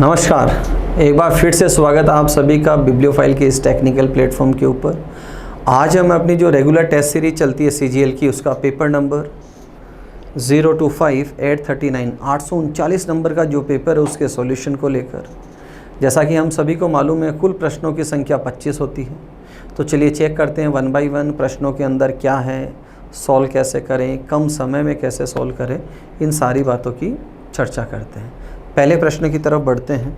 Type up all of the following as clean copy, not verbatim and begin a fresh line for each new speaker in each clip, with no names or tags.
नमस्कार, एक बार फिर से स्वागत है आप सभी का बिब्लियोफाइल के इस टेक्निकल प्लेटफॉर्म के ऊपर। आज हम अपनी जो रेगुलर टेस्ट सीरीज चलती है CGL की, उसका पेपर नंबर 025-839 839 नंबर का जो पेपर है उसके सॉल्यूशन को लेकर, जैसा कि हम सभी को मालूम है कुल प्रश्नों की संख्या 25 होती है। तो चलिए चेक करते हैं 1 बाय 1 प्रश्नों के अंदर क्या है, सॉल्व कैसे करें, कम समय में कैसे सॉल्व करें, इन सारी बातों की चर्चा करते हैं। पहले प्रश्न की तरफ बढ़ते हैं।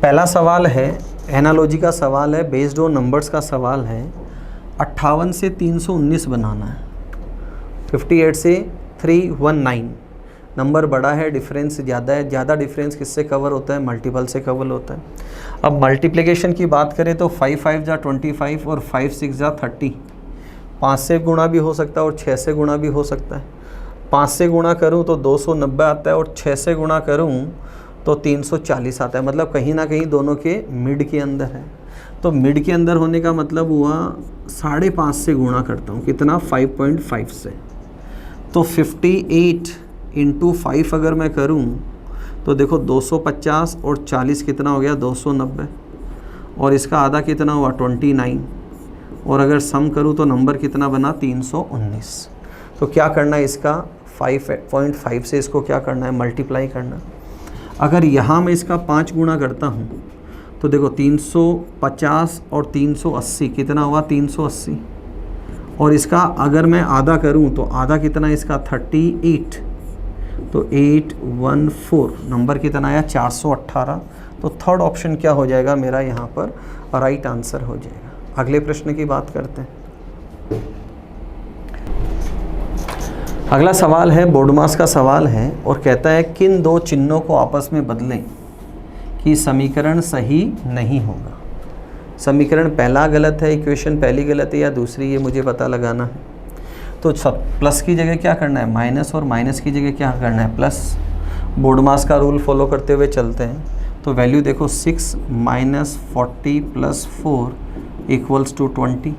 पहला सवाल है, एनालॉजी का सवाल है, बेस्ड ऑन नंबर्स का सवाल है। 58 से 319 बनाना है। 58 से 319 नंबर बड़ा है, डिफरेंस ज़्यादा है। ज़्यादा डिफरेंस किससे कवर होता है? मल्टीपल से कवर होता है। अब मल्टीप्लिकेशन की बात करें तो 5 5 जा 25 और 5 6 जा 30। 5 से गुणा भी हो सकता है और 6 से गुणा भी हो सकता है। 5 से गुणा करूं तो 290 आता है और 6 से गुणा करूं तो 340 आता है। मतलब कहीं ना कहीं दोनों के मिड के अंदर है। तो मिड के अंदर होने का मतलब हुआ 5.5 से गुणा करता हूं, कितना? 5.5 से। तो 58 इंटू 5 अगर मैं करूं तो देखो 250 और 40 कितना हो गया? 290। और इसका आधा कितना हुआ? 29। और अगर सम करूं तो नंबर कितना बना? 319। तो क्या करना है इसका? 5.5 से इसको क्या करना है? मल्टीप्लाई करना। अगर यहाँ मैं इसका 5 गुणा करता हूँ तो देखो 350 और 380 कितना हुआ? 380। और इसका अगर मैं आधा करूँ तो आधा कितना है इसका? 38। तो 814 नंबर कितना आया? 418। तो थर्ड ऑप्शन क्या हो जाएगा मेरा यहाँ पर? राइट आंसर हो जाएगा। अगले प्रश्न की बात करते हैं। अगला सवाल है, बोर्डमास का सवाल है और कहता है किन दो चिन्हों को आपस में बदलें कि समीकरण सही नहीं होगा। समीकरण पहला गलत है, इक्वेशन पहली गलत है या दूसरी, ये मुझे पता लगाना है। तो सब प्लस की जगह क्या करना है? माइनस, और माइनस की जगह क्या करना है? प्लस। बोर्डमास का रूल फॉलो करते हुए चलते हैं। तो वैल्यू देखो 6 - 40 + 4 = 20।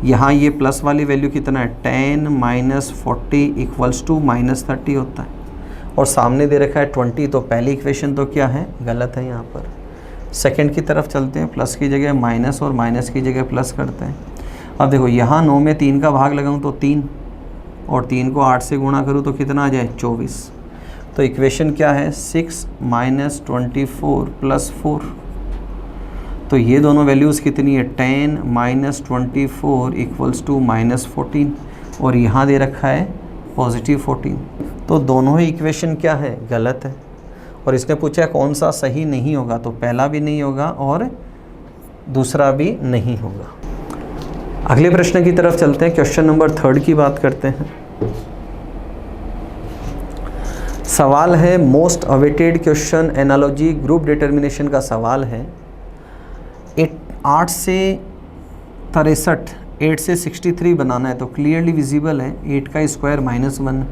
यहाँ ये प्लस वाली वैल्यू कितना है? 10 - 40 = -30 होता है। और सामने दे रखा है 20, तो पहली इक्वेशन तो क्या है? गलत है यहाँ पर। सेकंड की तरफ चलते हैं। प्लस की जगह माइनस और माइनस की जगह प्लस करते हैं। अब देखो यहाँ 9 में 3 का भाग लगाऊँ तो 3, और 3 को 8 से गुणा करूँ तो कितना आ जाए? 24। तो इक्वेशन क्या है? 6 - 24 + 4। तो ये दोनों वैल्यूज़ कितनी है? 10 - 24 = -14, और यहाँ दे रखा है +14। तो दोनों ही इक्वेशन क्या है? गलत है। और इसने पूछा है कौन सा सही नहीं होगा, तो पहला भी नहीं होगा और दूसरा भी नहीं होगा। अगले प्रश्न की तरफ चलते हैं। क्वेश्चन नंबर 3 की बात करते हैं। सवाल है, most awaited question analogy group determination का सवाल है। 8 से 63, 8 से 63 बनाना है तो क्लियरली विजिबल है। 8 का स्क्वायर -1,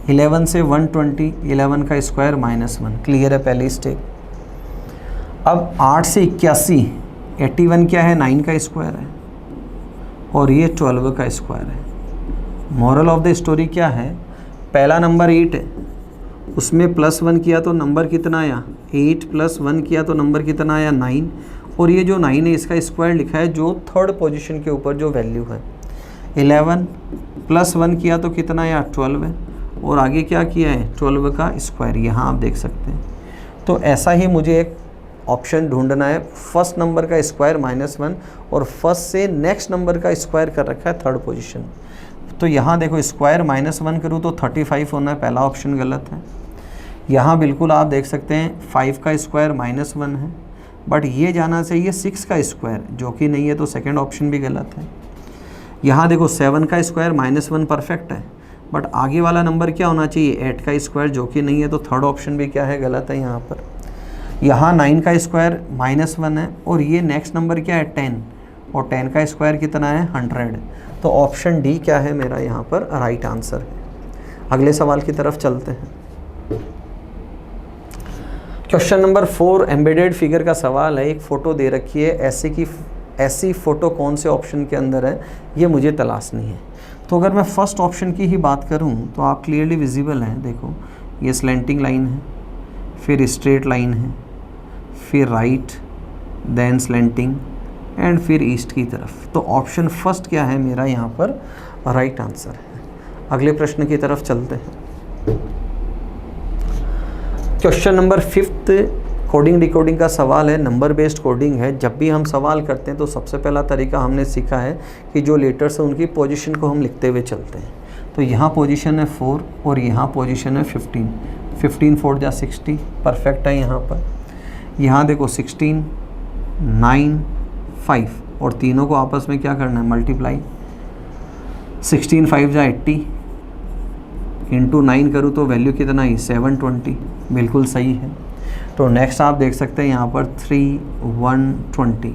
11 से 120, 11 का स्क्वायर -1, क्लियर है पहली स्टेप। अब 8 से 81, 81 क्या है? 9 का स्क्वायर है, और ये 12 का स्क्वायर है। मॉरल ऑफ द स्टोरी क्या है? पहला नंबर 8 है, उसमें +1 किया तो नंबर कितना आया? 8 + 1 किया तो नंबर कितना आया? 9। और ये जो 9 है इसका स्क्वायर लिखा है जो थर्ड पोजीशन के ऊपर जो वैल्यू है। 11 + 1 किया तो कितना आया? 12 है, और आगे क्या किया है? 12 का स्क्वायर, यहाँ आप देख सकते हैं। तो ऐसा ही मुझे एक ऑप्शन ढूंढना है। फर्स्ट नंबर का स्क्वायर -1 और फर्स्ट से नेक्स्ट नंबर का स्क्वायर कर रखा है थर्ड पोजीशन। तो यहाँ देखो स्क्वायर -1 करूँ तो 35 होना है, पहला ऑप्शन गलत है। यहाँ बिल्कुल आप देख सकते हैं 5 का स्क्वायर -1 है, बट ये जाना चाहिए 6 का स्क्वायर, जो कि नहीं है, तो सेकंड ऑप्शन भी गलत है। यहाँ देखो 7 का स्क्वायर -1 परफेक्ट है, बट आगे वाला नंबर क्या होना चाहिए? 8 का स्क्वायर, जो कि नहीं है, तो थर्ड ऑप्शन भी क्या है? गलत है यहाँ पर। यहाँ 9 का स्क्वायर -1 है, और ये नेक्स्ट नंबर क्या है? 10, और 10 का स्क्वायर कितना है? 100। तो ऑप्शन डी क्या है मेरा यहाँ पर? राइट आंसर है। अगले सवाल की तरफ चलते हैं। क्वेश्चन नंबर 4 एम्बेडेड फिगर का सवाल है। एक फ़ोटो दे रखी है, ऐसी फ़ोटो कौन से ऑप्शन के अंदर है, ये मुझे तलाशनी है। तो अगर मैं फर्स्ट ऑप्शन की ही बात करूं तो आप क्लियरली विजिबल हैं, देखो ये स्लैंटिंग लाइन है, फिर स्ट्रेट लाइन है, फिर राइट, देन स्लेंटिंग एंड फिर ईस्ट की तरफ। तो ऑप्शन फर्स्ट क्या है मेरा यहाँ पर राइट आंसर है। अगले प्रश्न की तरफ चलते हैं। क्वेश्चन नंबर 5 कोडिंग डिकोडिंग का सवाल है, नंबर बेस्ड कोडिंग है। जब भी हम सवाल करते हैं तो सबसे पहला तरीका हमने सीखा है कि जो लेटर्स हैं उनकी पोजीशन को हम लिखते हुए चलते हैं। तो यहाँ पोजीशन है 4 और यहाँ पोजीशन है 15। 15 4 जा 60, परफेक्ट है यहाँ पर। यहाँ देखो 16, 9, 5 और तीनों को आपस में क्या करना है, मल्टीप्लाई। 16 5 जा 80, इंटू 9 करूँ तो वैल्यू कितना ही 720, बिल्कुल सही है। तो नेक्स्ट आप देख सकते हैं यहाँ पर 3 1 20,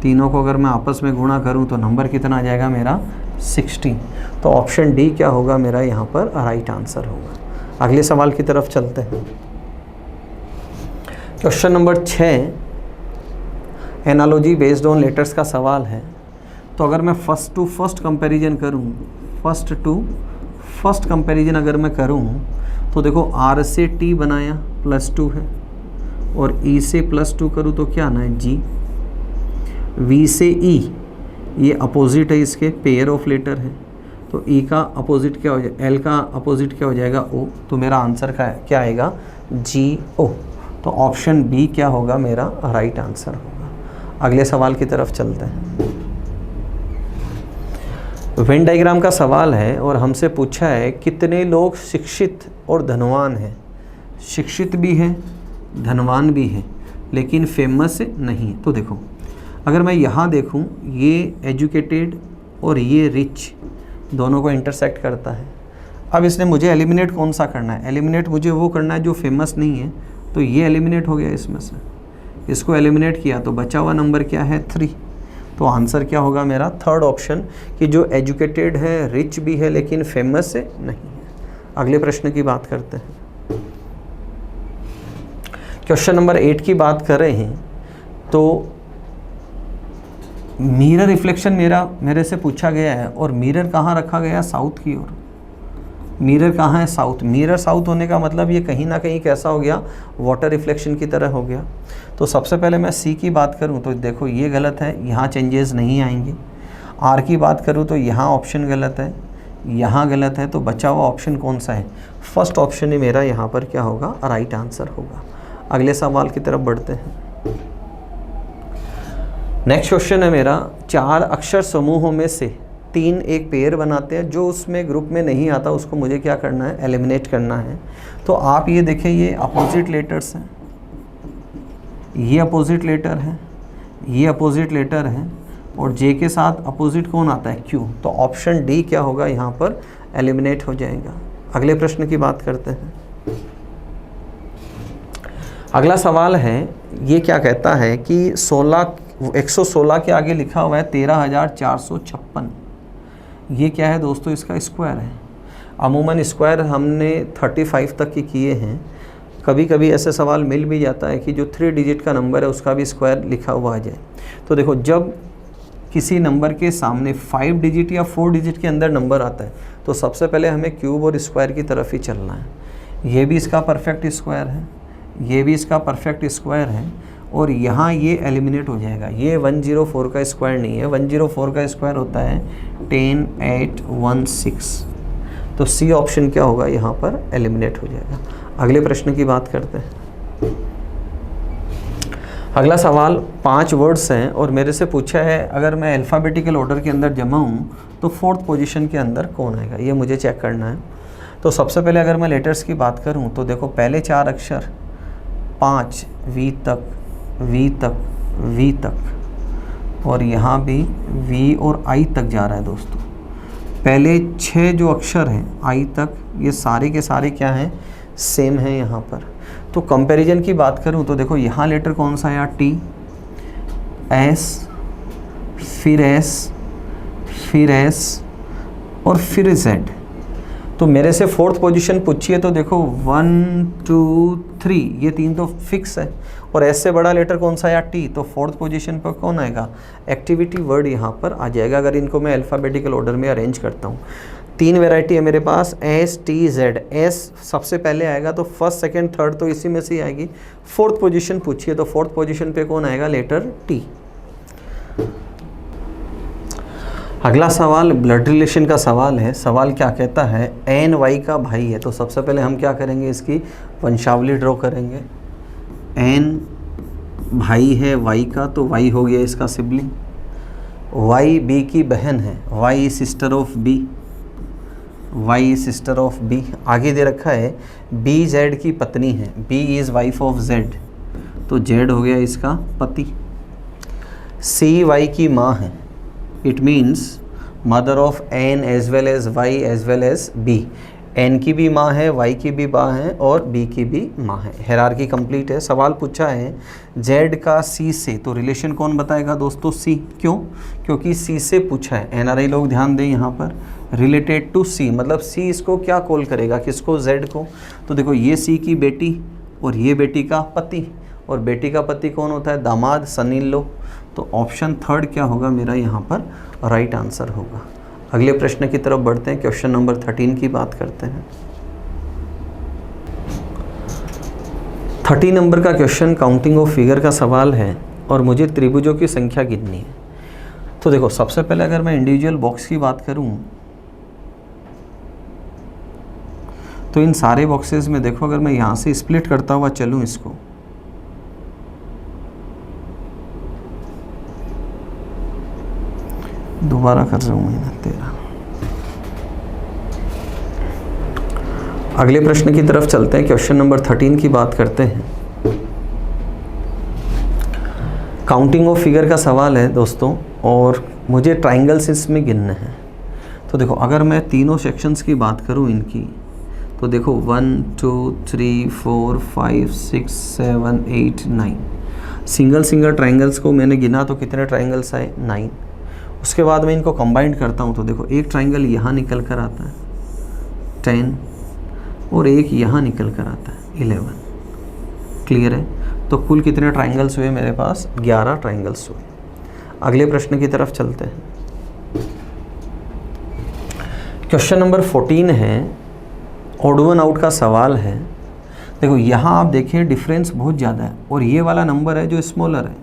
तीनों को अगर मैं आपस में गुणा करूँ तो नंबर कितना आ जाएगा मेरा 16। तो ऑप्शन डी क्या होगा मेरा यहाँ पर राइट आंसर होगा। अगले सवाल की तरफ चलते हैं। Question number 6 analogy based on letters का सवाल है। तो अगर मैं फर्स्ट टू फर्स्ट कंपैरिजन करूँ, फर्स्ट टू फर्स्ट कंपैरिजन अगर मैं करूँ तो देखो आर से टी बनाया +2 है और ई से +2 करूँ तो क्या आना है जी। वी से ई ये अपोजिट है, इसके पेयर ऑफ लेटर है। तो ई का अपोजिट क्या हो जाएगा, एल का अपोजिट क्या हो जाएगा ओ। तो मेरा आंसर क्या आएगा जी ओ। तो ऑप्शन बी क्या होगा मेरा राइट आंसर होगा। अगले सवाल की तरफ चलते हैं। वेन डायग्राम का सवाल है और हमसे पूछा है कितने लोग शिक्षित और धनवान हैं। शिक्षित भी है, धनवान भी है, लेकिन फेमस नहीं है। तो देखो अगर मैं यहाँ देखूँ, ये एजुकेटेड और ये रिच दोनों को इंटरसेक्ट करता है। अब इसने मुझे एलिमिनेट कौन सा करना है, एलिमिनेट मुझे वो करना है जो फेमस नहीं है। तो ये एलिमिनेट हो गया इसमें से, इसको एलिमिनेट किया तो बचा हुआ नंबर क्या है 3। तो आंसर क्या होगा मेरा थर्ड ऑप्शन कि जो एजुकेटेड है, रिच भी है, लेकिन फेमस नहीं है। अगले प्रश्न की बात करते हैं। क्वेश्चन नंबर 8 की बात कर रहे हैं। तो मिरर रिफ्लेक्शन मेरे से पूछा गया है और मिरर कहाँ रखा गया, साउथ की ओर। मिरर कहाँ है, साउथ। मिरर साउथ होने का मतलब ये कहीं ना कहीं कैसा हो गया, वाटर रिफ्लेक्शन की तरह हो गया। तो सबसे पहले मैं सी की बात करूँ तो देखो ये गलत है, यहाँ चेंजेस नहीं आएंगे। आर की बात करूँ तो यहाँ ऑप्शन गलत है, यहाँ गलत है। तो बचा हुआ ऑप्शन कौन सा है, फर्स्ट ऑप्शन ही मेरा यहाँ पर क्या होगा राइट आंसर होगा। अगले सवाल की तरफ बढ़ते हैं। नेक्स्ट क्वेश्चन है मेरा, 4 अक्षर समूहों में से 3 एक पेयर बनाते हैं, जो उसमें ग्रुप में नहीं आता उसको मुझे क्या करना है, एलिमिनेट करना है। तो आप ये देखें, ये अपोजिट लेटर्स हैं, ये अपोजिट लेटर है, ये अपोजिट लेटर है और जे के साथ अपोजिट कौन आता है, क्यू। तो ऑप्शन डी क्या होगा यहाँ पर एलिमिनेट हो जाएगा। अगले प्रश्न की बात करते हैं। अगला सवाल है, ये क्या कहता है कि 116 के आगे लिखा हुआ है 13,456। ये क्या है दोस्तों, इसका स्क्वायर है। अमूमन स्क्वायर हमने 35 तक के किए हैं। कभी कभी ऐसे सवाल मिल भी जाता है कि जो 3 डिजिट का नंबर है उसका भी स्क्वायर लिखा हुआ आ जाए। तो देखो जब किसी नंबर के सामने 5 डिजिट या 4 डिजिट के अंदर नंबर आता है तो सबसे पहले हमें क्यूब और स्क्वायर की तरफ ही चलना है। ये भी इसका परफेक्ट स्क्वायर है, ये भी इसका परफेक्ट स्क्वायर है और यहाँ ये एलिमिनेट हो जाएगा। ये 104 का स्क्वायर नहीं है, 104 का स्क्वायर होता है 10 8 1 6। तो सी ऑप्शन क्या होगा यहाँ पर एलिमिनेट हो जाएगा। अगले प्रश्न की बात करते हैं। अगला सवाल 5 वर्ड्स हैं और मेरे से पूछा है अगर मैं अल्फ़ाबेटिकल ऑर्डर के अंदर जमा हूँ तो 4th पोजीशन के अंदर कौन आएगा, ये मुझे चेक करना है। तो सबसे पहले अगर मैं लेटर्स की बात करूँ तो देखो पहले 4 अक्षर 5 वी तक, वी तक, वी तक और यहाँ भी वी और आई तक जा रहा है दोस्तों। पहले 6 जो अक्षर हैं आई तक, ये सारे के सारे क्या हैं, सेम है यहाँ पर। तो कंपैरिजन की बात करूँ तो देखो यहाँ लेटर कौन सा है, टी, एस, फिर एस, फिर एस और फिर जेड। तो मेरे से 4th पोजीशन पूछी है तो देखो 1 2 3 ये 3 तो फिक्स है और एस से बड़ा लेटर कौन सा है, टी। तो 4th पोजीशन पर कौन आएगा, एक्टिविटी वर्ड यहाँ पर आ जाएगा अगर इनको मैं अल्फ़ाबेटिकल ऑर्डर में अरेंज करता हूँ। 3 वैरायटी है मेरे पास, एस टी जेड। एस सबसे पहले आएगा तो फर्स्ट सेकंड थर्ड तो इसी में से ही आएगी। फोर्थ पोजीशन पूछिए तो फोर्थ पोजीशन पे कौन आएगा, लेटर टी। अगला सवाल ब्लड रिलेशन का सवाल है। सवाल क्या कहता है, एन वाई का भाई है। तो सबसे पहले हम क्या करेंगे, इसकी वंशावली ड्रॉ करेंगे। एन भाई है वाई का, तो वाई हो गया इसका सिबलिंग। वाई बी की बहन है, Y sister of B, Y sister of B. आगे दे रखा है बी जेड की पत्नी है, B is wife of Z, तो जेड हो गया इसका पति। सी वाई की माँ है, it means mother of N as well as Y as well as B. N की भी माँ है, वाई की भी माँ है और बी की भी माँ है। हायरार्की कंप्लीट है। सवाल पूछा है जेड का सी से, तो रिलेशन कौन बताएगा दोस्तों, सी। क्यों, क्योंकि सी से पूछा है। एनआरआई लोग ध्यान दें यहाँ पर, रिलेटेड टू सी, मतलब सी इसको क्या कॉल करेगा, किसको, जेड को। तो देखो ये सी की बेटी और ये बेटी का पति, और बेटी का पति कौन होता है, दामाद, सन इन लॉ। तो ऑप्शन थर्ड क्या होगा मेरा यहाँ पर राइट आंसर होगा। अगले प्रश्न की तरफ बढ़ते हैं, क्वेश्चन नंबर 13 की बात करते हैं। 30 नंबर का क्वेश्चन काउंटिंग ऑफ फिगर का सवाल है और मुझे त्रिभुजों की संख्या गिननी है। तो देखो सबसे पहले अगर मैं इंडिविजुअल बॉक्स की बात करूं तो इन सारे बॉक्सेस में देखो, अगर मैं यहाँ से स्प्लिट करता हुआ चलूँ इसको, दोबारा कर रहा हूँ मैंने 13। अगले प्रश्न की तरफ चलते हैं, क्वेश्चन नंबर 13 की बात करते हैं। काउंटिंग ऑफ फिगर का सवाल है दोस्तों और मुझे ट्राइंगल्स इसमें गिनने हैं। तो देखो अगर मैं तीनों सेक्शंस की बात करूँ इनकी, तो देखो 1 2 3 4 5 6 7 8 9 सिंगल ट्राइंगल्स को मैंने गिना तो कितने ट्राइंगल्स आए, 9। उसके बाद मैं इनको कंबाइन करता हूँ तो देखो एक ट्राइंगल यहाँ निकल कर आता है 10 और एक यहाँ निकल कर आता है 11। क्लियर है, तो कुल कितने ट्राइंगल्स हुए मेरे पास, 11 ट्राइंगल्स हुए। अगले प्रश्न की तरफ चलते हैं। क्वेश्चन नंबर 14 है, ऑड वन आउट का सवाल है। देखो यहाँ आप देखें डिफरेंस बहुत ज़्यादा है और ये वाला नंबर है जो स्मॉलर है,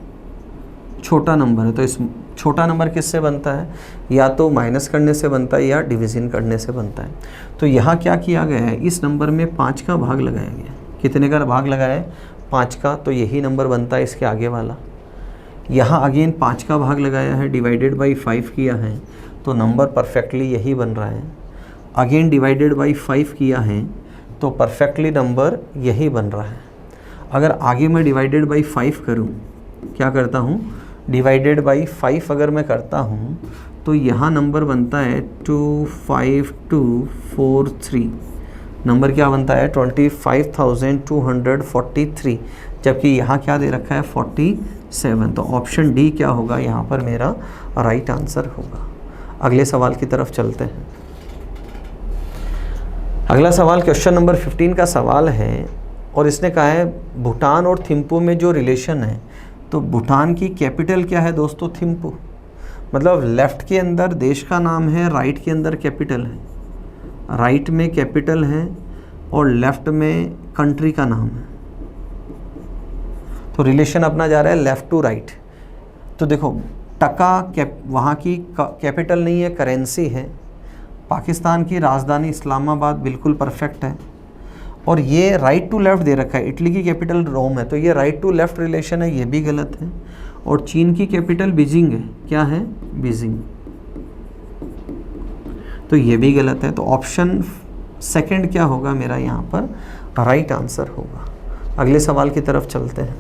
छोटा नंबर है। तो इस छोटा नंबर किससे बनता है, या तो माइनस करने से बनता है या डिवीज़न करने से बनता है। तो यहाँ क्या किया गया है, इस नंबर में 5 का भाग लगाया गया। कितने का भाग लगाया है, 5 का, तो यही नंबर बनता है इसके आगे वाला। यहाँ अगेन 5 का भाग लगाया है, डिवाइडेड बाई 5 किया है, तो नंबर परफेक्टली यही बन रहा है। अगेन डिवाइडेड बाई 5 किया है तो परफेक्टली नंबर यही बन रहा है। अगर आगे मैं डिवाइडेड बाई 5 करूँ, क्या करता हूँ, डिवाइडेड बाई 5 अगर मैं करता हूँ तो यहाँ नंबर बनता है 25243। नंबर क्या बनता है, 25,243, जबकि यहाँ क्या दे रखा है 47। तो ऑप्शन डी क्या होगा यहाँ पर मेरा राइट आंसर होगा। अगले सवाल की तरफ चलते हैं। अगला सवाल क्वेश्चन नंबर 15 का सवाल है और इसने कहा है भूटान और थिम्पू में जो रिलेशन है। तो भूटान की कैपिटल क्या है दोस्तों, थिम्पू। मतलब लेफ़्ट के अंदर देश का नाम है, राइट के अंदर कैपिटल है। राइट में कैपिटल है और लेफ़्ट में कंट्री का नाम है। तो रिलेशन अपना जा रहा है लेफ़्ट टू राइट। तो देखो टका वहाँ की कैपिटल नहीं है, करेंसी है। पाकिस्तान की राजधानी इस्लामाबाद बिल्कुल परफेक्ट है। और ये राइट टू लेफ़्ट दे रखा है, इटली की कैपिटल रोम है, तो ये राइट टू लेफ़्ट रिलेशन है, ये भी गलत है। और चीन की कैपिटल बीजिंग है, क्या है, बीजिंग, तो ये भी गलत है। तो ऑप्शन सेकंड क्या होगा मेरा यहाँ पर राइट आंसर होगा। अगले सवाल की तरफ चलते हैं।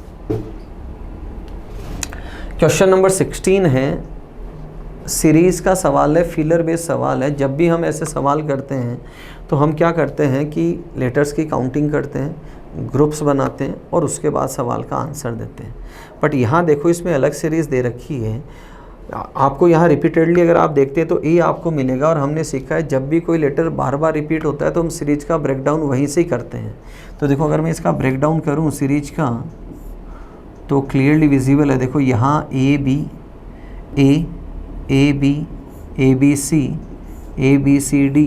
क्वेश्चन नंबर 16 है, सीरीज़ का सवाल है, फिलर बेस्ड सवाल है। जब भी हम ऐसे सवाल करते हैं तो हम क्या करते हैं कि लेटर्स की काउंटिंग करते हैं, ग्रुप्स बनाते हैं और उसके बाद सवाल का आंसर देते हैं। बट यहाँ देखो इसमें अलग सीरीज़ दे रखी है आपको। यहाँ रिपीटेडली अगर आप देखते हैं तो ए आपको मिलेगा। और हमने सीखा है जब भी कोई लेटर बार बार रिपीट होता है तो हम सीरीज का ब्रेकडाउन वहीं से ही करते हैं। तो देखो अगर मैं इसका ब्रेकडाउन करूँ सीरीज का तो क्लियरली विजिबल है। देखो यहाँ A B, A B, A B C, ABCD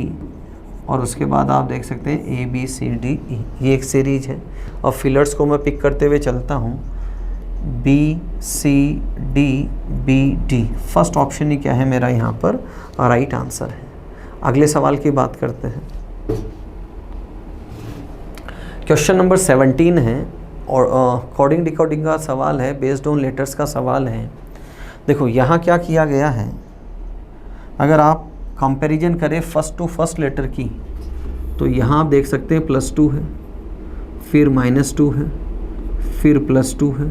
और उसके बाद आप देख सकते हैं ABCDE, ये एक सीरीज है। और फिलर्स को मैं पिक करते हुए चलता हूँ, BCDBD। फर्स्ट ऑप्शन ही क्या है मेरा यहाँ पर राइट आंसर है। अगले सवाल की बात करते हैं। क्वेश्चन नंबर 17 है और कोडिंग डिकोडिंग का सवाल है, बेस्ड ऑन लेटर्स का सवाल है। देखो यहाँ क्या किया गया है, अगर आप कंपैरिजन करें फर्स्ट टू फर्स्ट लेटर की, तो यहाँ आप देख सकते हैं +2 है, फिर -2 है, फिर +2 है,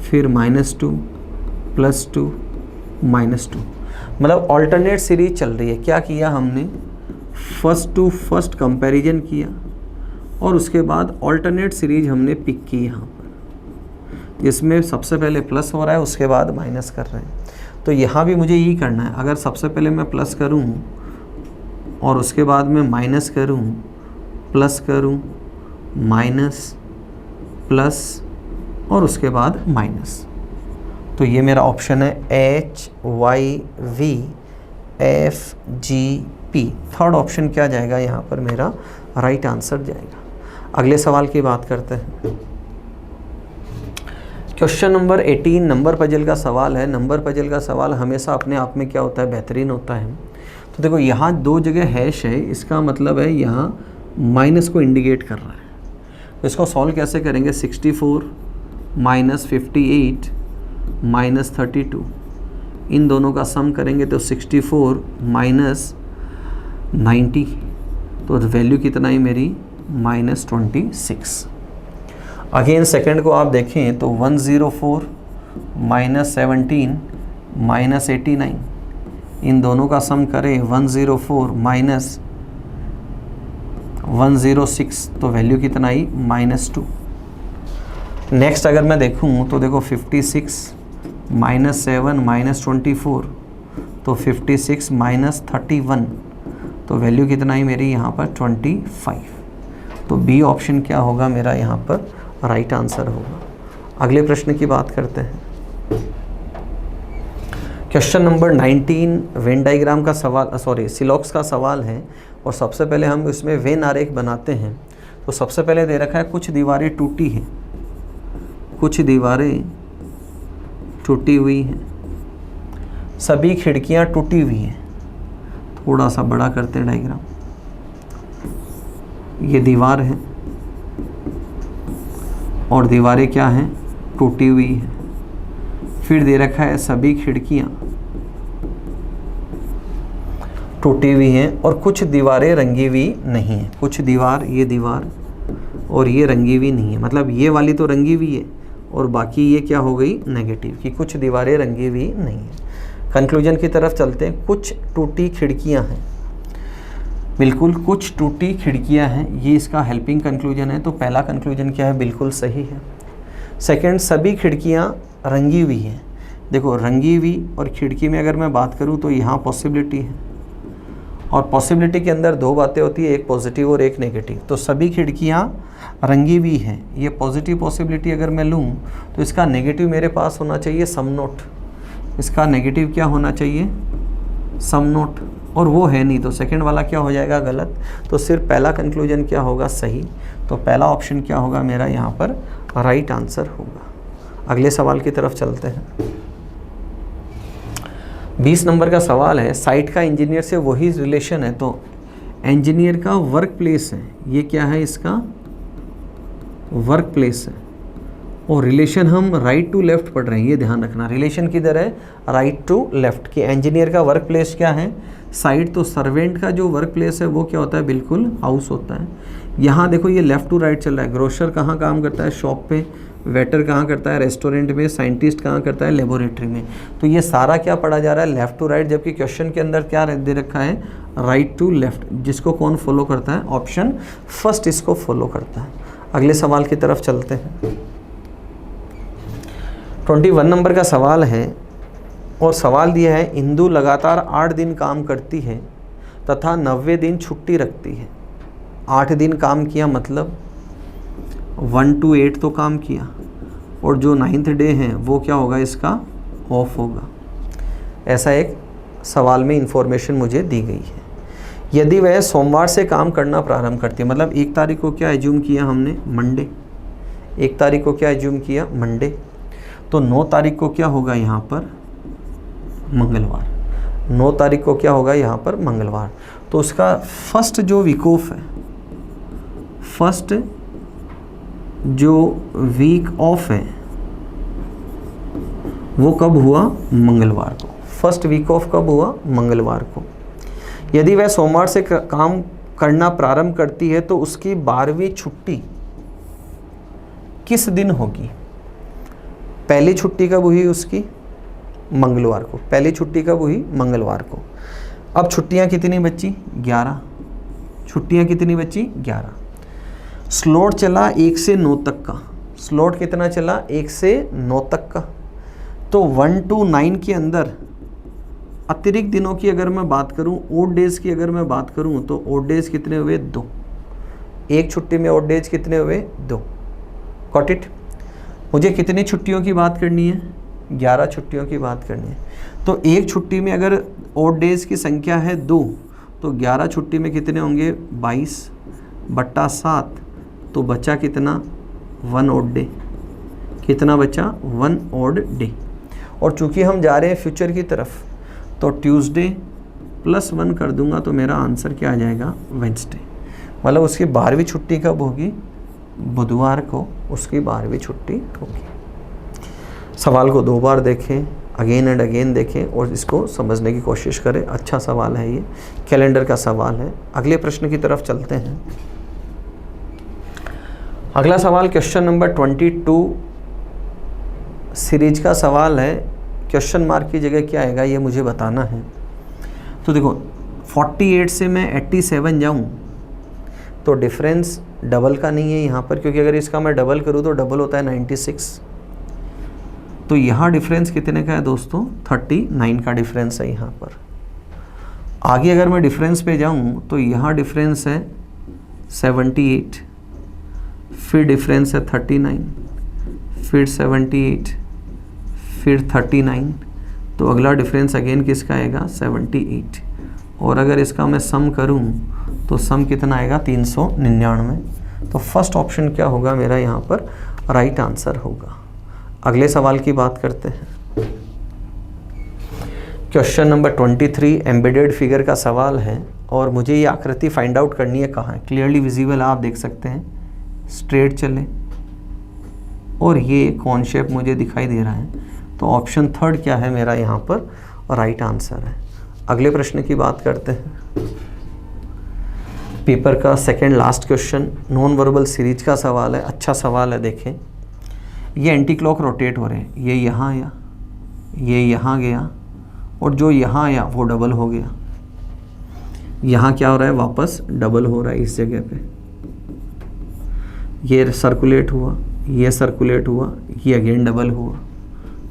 फिर -2, +2, -2, मतलब ऑल्टरनेट सीरीज चल रही है। क्या किया हमने, फर्स्ट टू फर्स्ट कंपैरिजन किया और उसके बाद ऑल्टरनेट सीरीज हमने पिक की यहाँ पर, जिसमें सबसे पहले प्लस हो रहा है, उसके बाद माइनस कर रहे हैं। तो यहाँ भी मुझे यही करना है, अगर सबसे पहले मैं प्लस करूँ और उसके बाद मैं माइनस करूँ, प्लस करूँ, माइनस, प्लस और उसके बाद माइनस, तो ये मेरा ऑप्शन है HYVFGP। थर्ड ऑप्शन क्या जाएगा यहाँ पर, मेरा राइट आंसर जाएगा। अगले सवाल की बात करते हैं। क्वेश्चन नंबर 18 नंबर पजल का सवाल है। नंबर पजल का सवाल हमेशा अपने आप में क्या होता है, बेहतरीन होता है। तो देखो यहाँ 2 जगह हैश है, इसका मतलब है यहाँ माइनस को इंडिकेट कर रहा है। तो इसको सॉल्व कैसे करेंगे, 64 - 58 - 32, इन दोनों का सम करेंगे तो 64 - 90, तो वैल्यू कितना है मेरी, -26। अगेन सेकंड को आप देखें तो 104 - 17 - 89, इन दोनों का सम करें 104 - 106, तो वैल्यू कितना आई, -2। नेक्स्ट अगर मैं देखूं तो देखो 56 - 7 - 24, तो 56 - 31, तो वैल्यू कितना आई मेरी यहाँ पर 25। तो बी ऑप्शन क्या होगा मेरा यहाँ पर राइट आंसर होगा। अगले प्रश्न की बात करते हैं। क्वेश्चन नंबर 19 वेन डायग्राम का सवाल, सिलॉक्स का सवाल है। और सबसे पहले हम इसमें वेन आरेख बनाते हैं। तो सबसे पहले दे रखा है कुछ दीवारें टूटी हैं, कुछ दीवारें टूटी हुई हैं, सभी खिड़कियां टूटी हुई हैं। थोड़ा सा बड़ा करते हैं डायग्राम, ये दीवार है और दीवारें क्या हैं, टूटी हुई है। फिर दे रखा है सभी खिड़कियां टूटी हुई हैं और कुछ दीवारें रंगी हुई नहीं हैं। कुछ दीवार, ये दीवार और ये रंगी हुई नहीं है, मतलब ये वाली तो रंगी हुई है और बाकी ये क्या हो गई, नेगेटिव, कि कुछ दीवारें रंगी हुई नहीं है। कंक्लूजन की तरफ चलते हैं। कुछ टूटी खिड़कियां हैं, बिल्कुल कुछ टूटी खिड़कियां हैं, ये इसका हेल्पिंग कंक्लूजन है। तो पहला कंक्लूजन क्या है, बिल्कुल सही है। सेकंड, सभी खिड़कियां रंगी हुई हैं। देखो रंगी हुई और खिड़की में अगर मैं बात करूं तो यहाँ पॉसिबिलिटी है, और पॉसिबिलिटी के अंदर 2 बातें होती है, एक पॉजिटिव और एक नेगेटिव। तो सभी खिड़कियाँ रंगी हुई हैं, ये पॉजिटिव पॉसिबिलिटी अगर मैं लूँ तो इसका नेगेटिव मेरे पास होना चाहिए सम नोट। इसका नेगेटिव क्या होना चाहिए, सम नोट, और वो है नहीं, तो सेकंड वाला क्या हो जाएगा, गलत। तो सिर्फ पहला कंक्लूजन क्या होगा, सही। तो पहला ऑप्शन क्या होगा मेरा यहाँ पर राइट आंसर होगा। अगले सवाल की तरफ चलते हैं। 20 नंबर का सवाल है। साइट का इंजीनियर से वही रिलेशन है, तो इंजीनियर का वर्क प्लेस है, ये क्या है, इसका वर्क प्लेस है। और रिलेशन हम राइट टू लेफ्ट पढ़ रहे हैं, ये ध्यान रखना। रिलेशन किधर है, राइट टू लेफ्ट, कि इंजीनियर का वर्क प्लेस क्या है, साइट। तो सर्वेंट का जो वर्क प्लेस है वो क्या होता है, बिल्कुल हाउस होता है। यहाँ देखो ये लेफ़्ट टू राइट चल रहा है। ग्रोसर कहाँ काम करता है, शॉप पे। वेटर कहाँ करता है, रेस्टोरेंट में। साइंटिस्ट कहाँ करता है, लेबोरेटरी में। तो ये सारा क्या पढ़ा जा रहा है, लेफ़्ट टू राइट, जबकि क्वेश्चन के अंदर क्या दे रखा है, राइट टू लेफ्ट, जिसको कौन फॉलो करता है, ऑप्शन फर्स्ट इसको फॉलो करता है। अगले सवाल की तरफ चलते हैं। 21 नंबर का सवाल है और सवाल दिया है, इंदु लगातार 8 दिन काम करती है तथा 90 दिन छुट्टी रखती है। 8 दिन काम किया मतलब 1 to 8 तो काम किया, और जो 9th डे है वो क्या होगा, इसका ऑफ होगा। ऐसा एक सवाल में इंफॉर्मेशन मुझे दी गई है। यदि वह सोमवार से काम करना प्रारंभ करती है, मतलब 1 तारीख को क्या एज्यूम किया हमने, मंडे। 1 तारीख को क्या एज्यूम किया, मंडे। तो 9 तारीख को क्या होगा यहाँ पर, मंगलवार। 9 तारीख को क्या होगा यहाँ पर, मंगलवार। तो उसका फर्स्ट जो वीक ऑफ है, फर्स्ट जो वीक ऑफ है वो कब हुआ, मंगलवार को। फर्स्ट वीक ऑफ कब हुआ, मंगलवार को। यदि वह सोमवार से काम करना प्रारंभ करती है तो उसकी 12वीं छुट्टी किस दिन होगी। पहली छुट्टी कब हुई उसकी, मंगलवार को। पहली छुट्टी कब हुई, मंगलवार को। अब छुट्टियां कितनी बची, 11। छुट्टियां कितनी बची, 11। स्लॉट चला 1 से 9 तक का। स्लॉट कितना चला, 1 से 9 तक का। तो 1 to 9 के अंदर अतिरिक्त दिनों की अगर मैं बात करूं, ओड डेज की अगर मैं बात करूं, तो ओड डेज कितने हुए, 2। एक छुट्टी में ओड डेज कितने हुए, 2। Got it. मुझे कितनी छुट्टियों की बात करनी है, 11 छुट्टियों की बात करनी है। तो एक छुट्टी में अगर ओड डेज की संख्या है 2, तो 11 छुट्टी में कितने होंगे, 22/7। तो बचा कितना, 1 ओड डे। कितना बचा, 1 ओड डे। और चूंकि हम जा रहे हैं फ्यूचर की तरफ, तो ट्यूसडे +1 कर दूंगा तो मेरा आंसर क्या आ जाएगा, वेडनेसडे। मतलब उसकी 12वीं छुट्टी कब होगी, बुधवार को उसकी 12वीं छुट्टी होगी। सवाल को 2 बार देखें, अगेन एंड अगेन देखें और इसको समझने की कोशिश करें। अच्छा सवाल है ये, कैलेंडर का सवाल है। अगले प्रश्न की तरफ चलते हैं। अगला सवाल क्वेश्चन नंबर 22 सीरीज का सवाल है। क्वेश्चन मार्क की जगह क्या आएगा ये मुझे बताना है। तो देखो 48 से मैं 87 जाऊं तो डिफरेंस डबल का नहीं है यहाँ पर, क्योंकि अगर इसका मैं डबल करूँ तो डबल होता है 96। तो यहाँ डिफरेंस कितने का है दोस्तों, 39 का डिफरेंस है यहाँ पर। आगे अगर मैं डिफरेंस पे जाऊँ तो यहाँ डिफरेंस है 78, फिर डिफरेंस है 39, फिर 78, फिर 39। तो अगला डिफरेंस अगेन किसका आएगा, 78। और अगर इसका मैं सम करूं तो सम कितना आएगा, 399। तो फर्स्ट ऑप्शन क्या होगा मेरा यहाँ पर, राइट आंसर होगा। अगले सवाल की बात करते हैं। क्वेश्चन नंबर 23 एम्बेडेड फिगर का सवाल है और मुझे ये आकृति फाइंड आउट करनी है कहाँ है। क्लियरली विजिबल आप देख सकते हैं, स्ट्रेट चले और ये कॉन शेप मुझे दिखाई दे रहा है। तो ऑप्शन 3 क्या है मेरा यहाँ पर, राइट आंसर है। अगले प्रश्न की बात करते हैं। पेपर का second last question non verbal series का सवाल है। अच्छा सवाल है, देखें। ये एंटी क्लॉक रोटेट हो रहे हैं। ये यहाँ आया, ये यहाँ गया और जो यहाँ आया वो डबल हो गया। यहाँ क्या हो रहा है, वापस डबल हो रहा है इस जगह पे। ये सर्कुलेट हुआ, ये सर्कुलेट हुआ, ये अगेन डबल हुआ।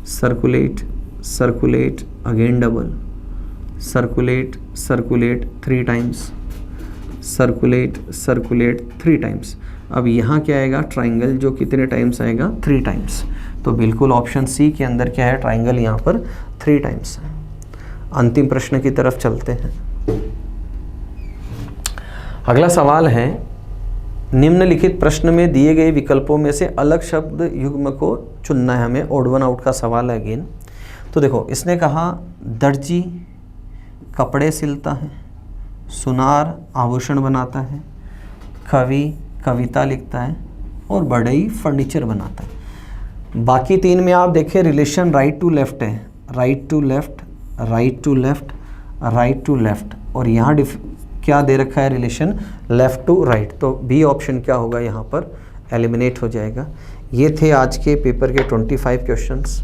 Circulate circulate again double, circulate circulate 3 times, circulate circulate 3 times. अब यहाँ क्या आएगा, ट्राइंगल, जो कितने टाइम्स आएगा, 3 टाइम्स। तो बिल्कुल ऑप्शन सी के अंदर क्या है, ट्राइंगल यहाँ पर 3 टाइम्स है। अंतिम प्रश्न की तरफ चलते हैं। अगला सवाल है, निम्नलिखित प्रश्न में दिए गए विकल्पों में से अलग शब्द युग्म को चुनना है हमें। ऑड वन आउट का सवाल है अगेन। तो देखो इसने कहा दर्जी कपड़े सिलता है, सुनार आभूषण बनाता है, कवि कविता लिखता है और बढ़ई फर्नीचर बनाता है। बाकी 3 में आप देखें रिलेशन राइट टू लेफ्ट है, right to left, right to left, right to left. और यहाँ क्या दे रखा है, रिलेशन लेफ्ट टू राइट। तो बी ऑप्शन क्या होगा यहाँ पर, एलिमिनेट हो जाएगा। ये थे आज के पेपर के 25 क्वेश्चंस।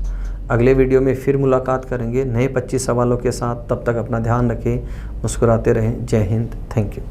अगले वीडियो में फिर मुलाकात करेंगे नए 25 सवालों के साथ। तब तक अपना ध्यान रखें, मुस्कुराते रहें। जय हिंद, थैंक यू।